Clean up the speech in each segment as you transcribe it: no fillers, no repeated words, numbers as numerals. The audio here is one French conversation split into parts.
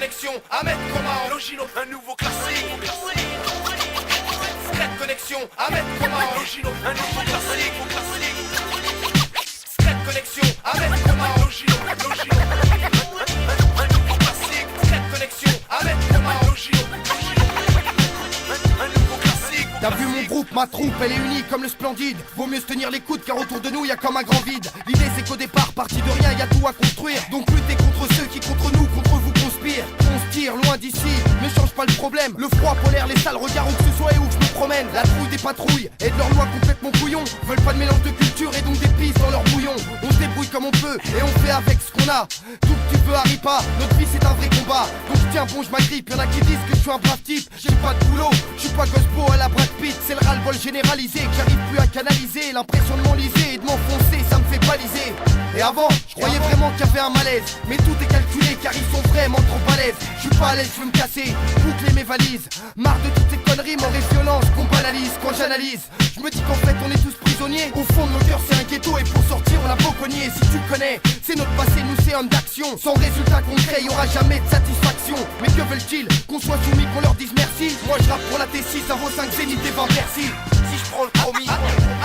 connexion, Ahmed Coma, Logino, un nouveau classique. Secret connexion, Ahmed Coma, Logino, un nouveau classique. Secret connexion, Ahmed Coma, Logino, un nouveau classique. Secret connexion, Ahmed Coma, Logino, un nouveau classique. T'as vu mon groupe, ma troupe, elle est unie comme le Splendide. Vaut mieux se tenir les coudes car autour de nous y'a comme un grand vide. L'idée c'est qu'au départ, parti de rien, y'a tout à construire. Donc lutter contre ceux qui contre nous, contre vous conspirent. On se tire loin d'ici, ne change pas le problème. Le froid polaire, les sales regards où que ce soit et où que je me promène. La trouille des patrouilles et de leurs lois complètement bouillons. Veulent pas de mélange de culture et donc des pistes dans leur bouillon. On se débrouille comme on peut et on fait avec ce qu'on a. Tout que tu veux arrive pas, notre vie c'est un vrai combat. Donc tiens bon je m'agrippe, y'en a qui disent que je suis un brave type. J'ai pas de boulot, je suis pas Gospo à la Brad Pitt. C'est le ras-le-bol généralisé que j'arrive plus à canaliser. L'impression de m'enliser et de m'enfoncer, ça me fait baliser. Et avant, je croyais vraiment qu'il y avait un malaise. Mais tout est calculé car ils sont vraiment trop balèzes. Je suis pas à l'aise, je veux me casser, boucler mes valises. Marre de toutes ces conneries, mort et violence qu'on banalise. Quand j'analyse, je me dis qu'en fait on est tous prisonniers. Au fond de nos cœurs c'est un ghetto et pour sortir on a beau cogner. Si tu connais, c'est notre passé, nous c'est homme d'action. Sans résultat concret, y aura jamais de satisfaction. Mais que veulent-ils? Qu'on soit soumis, qu'on leur dise merci? Moi je rappe pour la T6, ça vaut 5 zénith et 20 Bercy. Si je prends le chromie,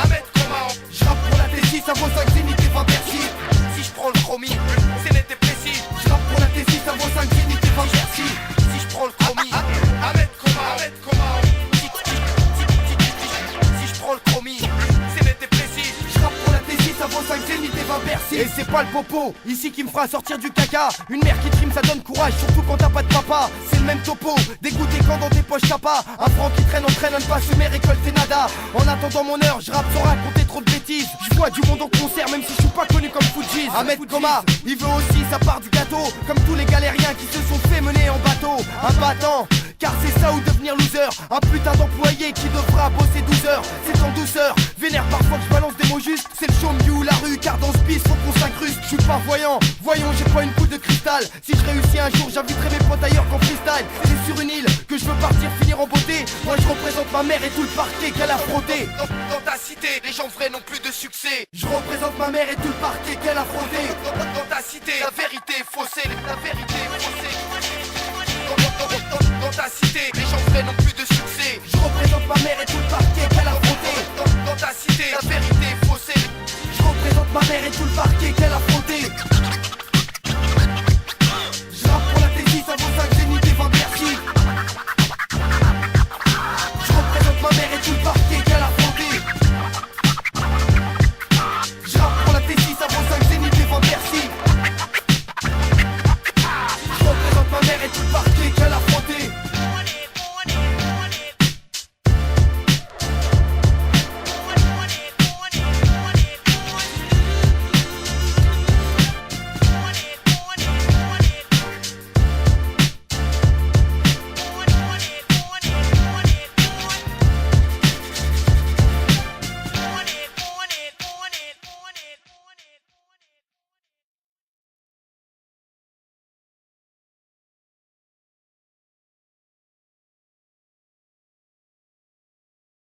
Ahmed Coma, Je rappe pour la T6, ça vaut 5 zénith et 20 Bercy. si je prends le chromie, c'est net et précis. Je rappe pour la T6, ça vaut 5 zénith et 20 Bercy. Si je prends le chromie, Ahmed Coma, si je prends le chromie, c'est net et précis. Je rappe pour la T6, ça vaut 5 zénith et 20 Bercy. Et c'est pas le popo, ici qui me fera sortir du caca. Une mère qui trime ça donne courage, surtout quand t'as pas de papa. C'est le même topo, dégoûté quand dans tes poches t'as pas. Un franc qui traîne entraîne à ne pas semer, récolter nada. En attendant mon heure, je rappe sans raconter trop de bêtises. Je vois du monde au concert même si je suis pas connu comme Fujis. Ahmed Coma, il veut aussi sa part du gâteau. Comme tous les galériens qui se sont fait mener en bateau. Un battant, car c'est ça ou devenir loser. Un putain d'employé qui devra bosser 12 heures. C'est en douceur, vénère parfois que je balance des mots justes. C'est le show me ou la rue, car dans ce piste faut qu'on s'incruste. Je suis pas voyant, voyons j'ai pas une boule de cristal. Si je réussis un jour j'inviterai mes potes ailleurs qu'en freestyle. C'est sur une île que je veux partir finir en beauté. Moi je représente ma mère et tout le parquet qu'elle a frotté. Dans ta cité, les gens vrais n'ont plus de succès. Je représente ma mère et tout le parquet qu'elle a frotté. Dans ta cité, la vérité est faussée, la vérité est faussée. Dans ta cité, les gens vrais n'ont plus de succès. Je représente ma mère et tout le parquet qu'elle a frotté. Dans ta cité, la vérité est faussée. Je représente ma mère et tout le parquet qu'elle a frotté.